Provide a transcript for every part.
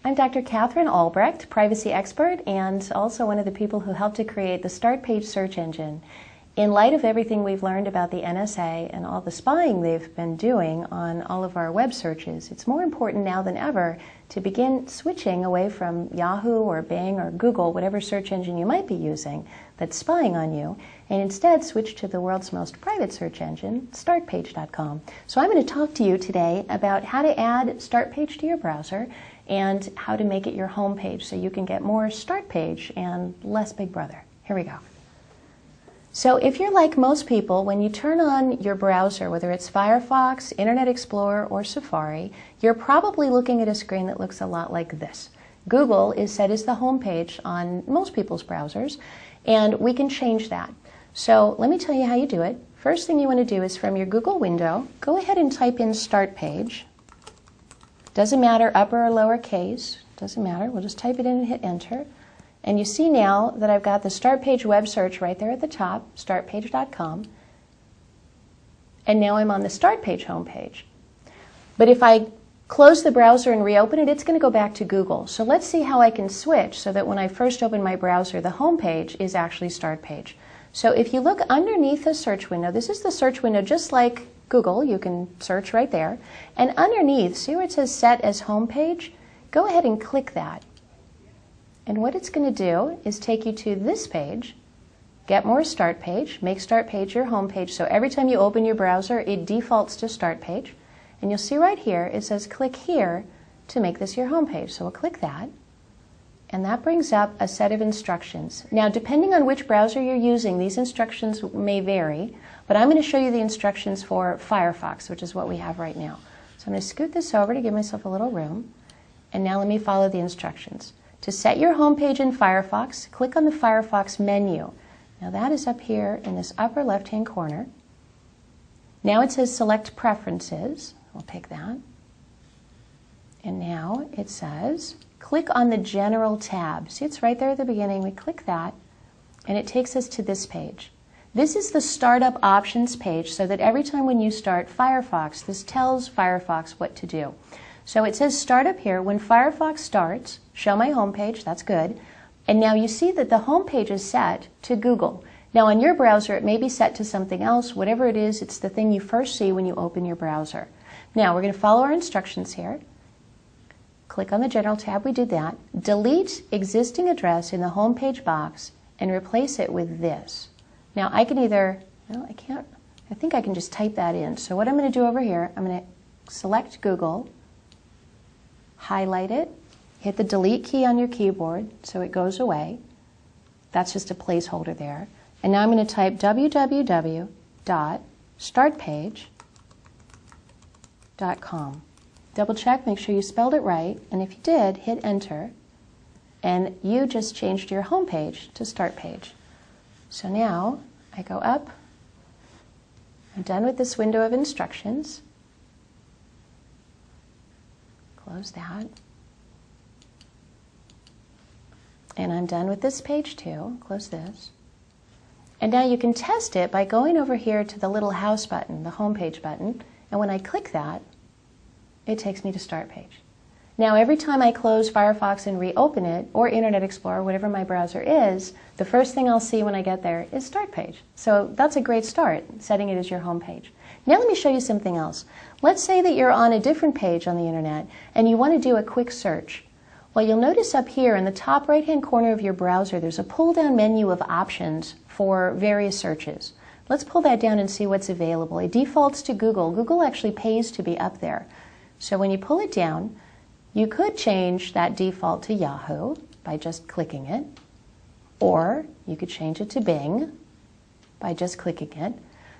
I'm Dr. Katherine Albrecht, privacy expert, and also one of the people who helped to create the StartPage search engine. In light of everything we've learned about the NSA and all the spying they've been doing on all of our web searches, it's more important now than ever to begin switching away from Yahoo or Bing or Google, whatever search engine you might be using that's spying on you, and instead switch to the world's most private search engine, StartPage.com. So I'm going to talk to you today about how to add StartPage to your browser and how to make it your home page so you can get more StartPage and less Big Brother. Here we go. So if you're like most people, when you turn on your browser, whether it's Firefox, Internet Explorer, or Safari, you're probably looking at a screen that looks a lot like this. Google is set as the home page on most people's browsers, and we can change that. So let me tell you how you do it. First thing you want to do is from your Google window, go ahead and type in StartPage. Doesn't matter upper or lower case, doesn't matter. We'll just type it in and hit enter. And you see now that I've got the StartPage web search right there at the top, startpage.com. And now I'm on the StartPage homepage. But if I close the browser and reopen it, it's going to go back to Google. So let's see how I can switch so that when I first open my browser, the homepage is actually StartPage. So if you look underneath the search window, this is the search window just like Google. You can search right there. And underneath, see where it says Set as Homepage? Go ahead and click that. And what it's going to do is take you to this page, Get More StartPage, make StartPage your home page. So every time you open your browser, it defaults to StartPage. And you'll see right here, it says click here to make this your home page. So we'll click that. And that brings up a set of instructions. Now, depending on which browser you're using, these instructions may vary. But I'm going to show you the instructions for Firefox, which is what we have right now. So I'm going to scoot this over to give myself a little room. And now let me follow the instructions. To set your home page in Firefox, click on the Firefox menu. Now that is up here in this upper left-hand corner. Now it says Select Preferences. We'll pick that. And now it says click on the General tab. See, it's right there at the beginning. We click that, and it takes us to this page. This is the Startup Options page, so that every time when you start Firefox, this tells Firefox what to do. So it says Start up here. When Firefox starts, show my home page. That's good. And now you see that the home page is set to Google. Now on your browser, it may be set to something else. Whatever it is, it's the thing you first see when you open your browser. Now we're going to follow our instructions here. Click on the General tab. We did that. Delete existing address in the home page box and replace it with this. Now I can either, no, I can't, I think I can just type that in. So what I'm going to do over here, I'm going to select Google, highlight it, hit the delete key on your keyboard so it goes away. That's just a placeholder there. And now I'm going to type www.startpage.com. Double check, make sure you spelled it right, and if you did, hit enter, and you just changed your home page to StartPage. So now I go up, I'm done with this window of instructions. Close that. And I'm done with this page too. Close this. And now you can test it by going over here to the little house button, the home page button, and when I click that, it takes me to StartPage. Now every time I close Firefox and reopen it, or Internet Explorer, whatever my browser is, the first thing I'll see when I get there is StartPage. So that's a great start, setting it as your home page. Now let me show you something else. Let's say that you're on a different page on the internet and you want to do a quick search. Well, you'll notice up here in the top right-hand corner of your browser, there's a pull-down menu of options for various searches. Let's pull that down and see what's available. It defaults to Google. Google actually pays to be up there. So when you pull it down, you could change that default to Yahoo by just clicking it, or you could change it to Bing by just clicking it.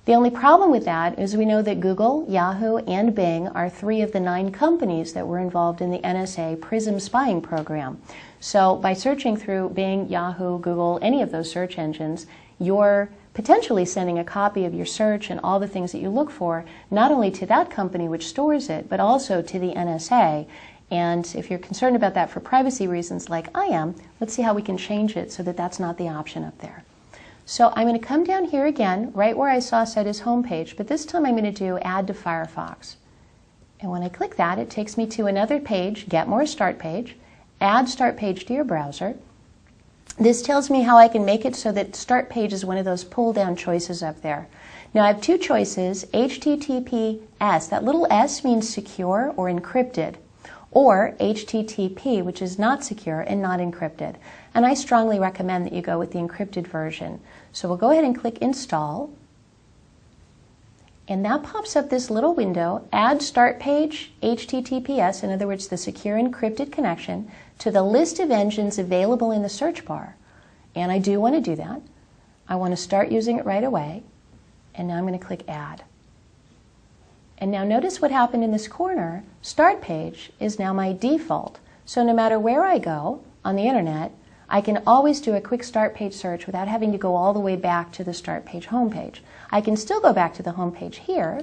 The only problem with that is we know that Google, Yahoo, and Bing are 3 of the 9 companies that were involved in the NSA PRISM spying program. So by searching through Bing, Yahoo, Google, any of those search engines, you're potentially sending a copy of your search and all the things that you look for, not only to that company which stores it, but also to the NSA. And if you're concerned about that for privacy reasons like I am, let's see how we can change it so that that's not the option up there. So I'm going to come down here again, right where I saw set as home page, but this time I'm going to do Add to Firefox. And when I click that, it takes me to another page, Get More StartPage, add StartPage to your browser. This tells me how I can make it so that StartPage is one of those pull-down choices up there. Now I have two choices, HTTPS, that little S means secure or encrypted, or HTTP, which is not secure and not encrypted. And I strongly recommend that you go with the encrypted version. So we'll go ahead and click Install. And that pops up this little window, add StartPage HTTPS, in other words, the secure encrypted connection, to the list of engines available in the search bar. And I do want to do that. I want to start using it right away. And now I'm going to click Add. And now notice what happened in this corner. StartPage is now my default. So no matter where I go on the internet, I can always do a quick StartPage search without having to go all the way back to the StartPage homepage. I can still go back to the homepage here,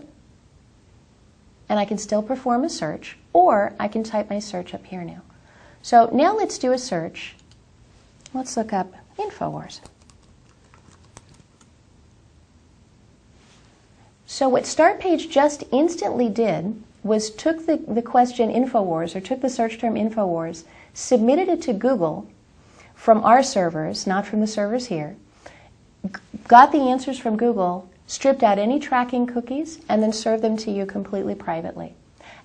and I can still perform a search, or I can type my search up here now. So now let's do a search. Let's look up InfoWars. So what StartPage just instantly did was took the question InfoWars, or took the search term InfoWars, submitted it to Google from our servers, not from the servers here, got the answers from Google, stripped out any tracking cookies, and then served them to you completely privately.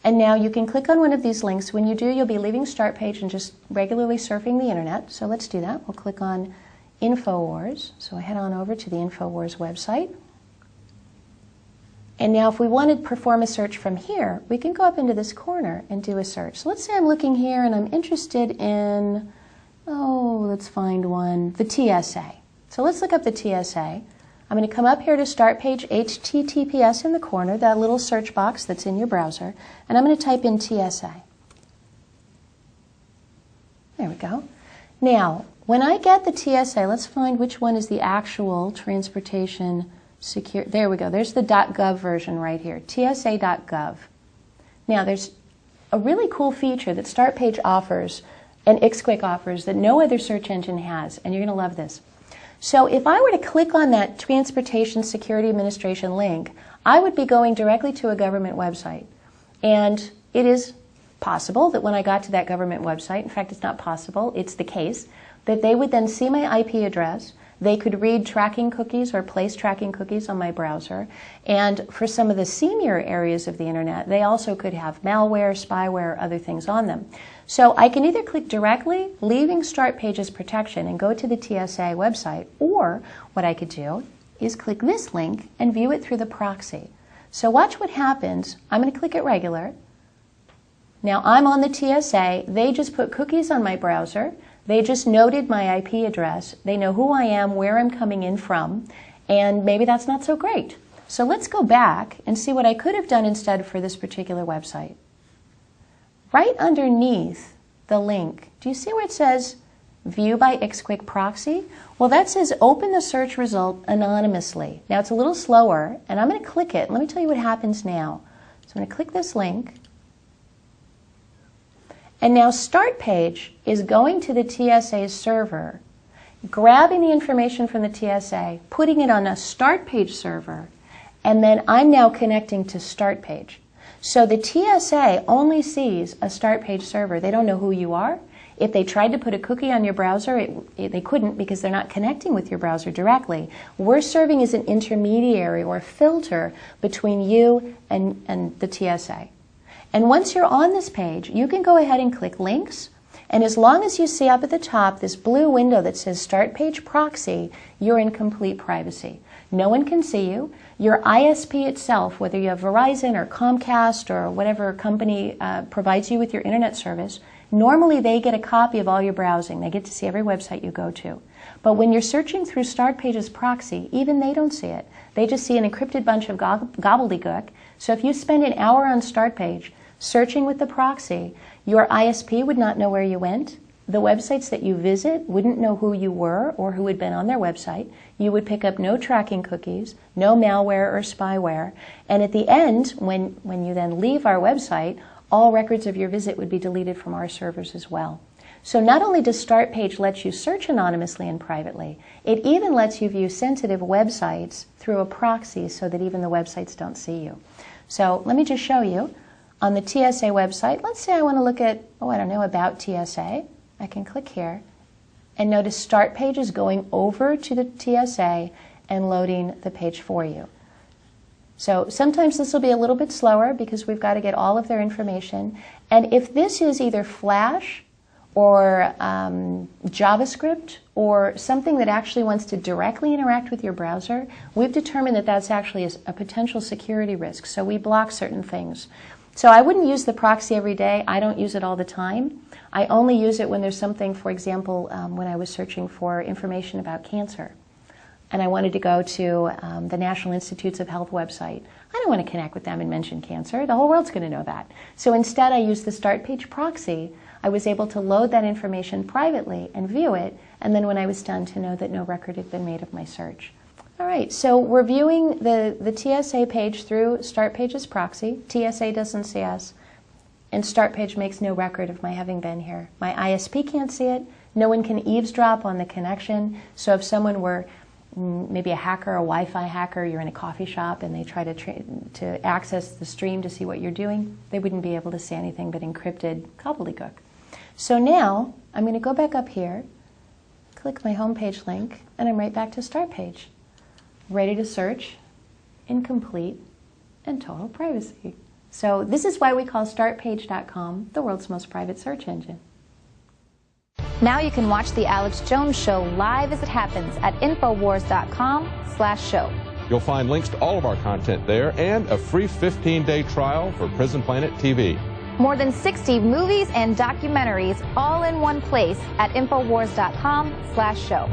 And now you can click on one of these links. When you do, you'll be leaving StartPage and just regularly surfing the internet. So let's do that. We'll click on InfoWars. So I head on over to the InfoWars website. And now if we want to perform a search from here, we can go up into this corner and do a search. So let's say I'm looking here and I'm interested in, let's find one, the TSA. So let's look up the TSA. I'm going to come up here to StartPage HTTPS in the corner, that little search box that's in your browser, and I'm going to type in TSA. There we go. Now, when I get the TSA, let's find which one is the actual transportation secure. There we go. There's the .gov version right here, tsa.gov. Now, there's a really cool feature that StartPage offers and XQuick offers that no other search engine has, and you're going to love this. So if I were to click on that Transportation Security Administration link, I would be going directly to a government website. And it is possible that when I got to that government website, in fact it's not possible, it's the case, that they would then see my IP address, they could read tracking cookies or place tracking cookies on my browser, and for some of the seamier areas of the internet, they also could have malware, spyware, other things on them. So I can either click directly, leaving StartPage's protection, and go to the TSA website, or what I could do is click this link and view it through the proxy. So watch what happens. I'm going to click it regular. Now I'm on the TSA. They just put cookies on my browser. They just noted my IP address. They know who I am, where I'm coming in from, and maybe that's not so great. So let's go back and see what I could have done instead for this particular website. Right underneath the link, do you see where it says View by XQuick Proxy? Well, that says Open the search result anonymously. Now it's a little slower, and I'm going to click it. Let me tell you what happens now. So I'm going to click this link. And now StartPage is going to the TSA server, grabbing the information from the TSA, putting it on a StartPage server, and then I'm now connecting to StartPage. So the TSA only sees a StartPage server. They don't know who you are. If they tried to put a cookie on your browser, they couldn't because they're not connecting with your browser directly. We're serving as an intermediary or filter between you and the TSA. And once you're on this page, you can go ahead and click links. And as long as you see up at the top this blue window that says StartPage Proxy, you're in complete privacy. No one can see you. Your ISP itself, whether you have Verizon or Comcast or whatever company provides you with your internet service, normally they get a copy of all your browsing. They get to see every website you go to. But when you're searching through StartPage's proxy, even they don't see it. They just see an encrypted bunch of gobbledygook. So if you spend an hour on StartPage searching with the proxy, your ISP would not know where you went. The websites that you visit wouldn't know who you were or who had been on their website. You would pick up no tracking cookies, no malware or spyware. And at the end, when you then leave our website, all records of your visit would be deleted from our servers as well. So not only does StartPage let you search anonymously and privately, it even lets you view sensitive websites through a proxy so that even the websites don't see you. So let me just show you. On the TSA website, let's say I want to look at, about TSA. I can click here, and notice StartPage is going over to the TSA and loading the page for you. So sometimes this will be a little bit slower because we've got to get all of their information. And if this is either Flash or JavaScript or something that actually wants to directly interact with your browser, we've determined that that's actually a potential security risk. So we block certain things. So I wouldn't use the proxy every day. I don't use it all the time. I only use it when there's something, for example, when I was searching for information about cancer, and I wanted to go to the National Institutes of Health website. I don't want to connect with them and mention cancer. The whole world's going to know that. So instead, I used the StartPage proxy. I was able to load that information privately and view it, and then when I was done, to know that no record had been made of my search. All right, so we're viewing the TSA page through StartPage's proxy. TSA doesn't see us, and StartPage makes no record of my having been here. My ISP can't see it. No one can eavesdrop on the connection. So if someone were maybe a hacker, a Wi-Fi hacker, you're in a coffee shop and they try to access the stream to see what you're doing, they wouldn't be able to see anything but encrypted gobbledygook. So now I'm going to go back up here, click my homepage link, and I'm right back to StartPage. Ready to search, incomplete, and total privacy. So this is why we call StartPage.com the world's most private search engine. Now you can watch The Alex Jones Show live as it happens at Infowars.com/show. You'll find links to all of our content there and a free 15-day trial for Prison Planet TV. More than 60 movies and documentaries all in one place at Infowars.com/show.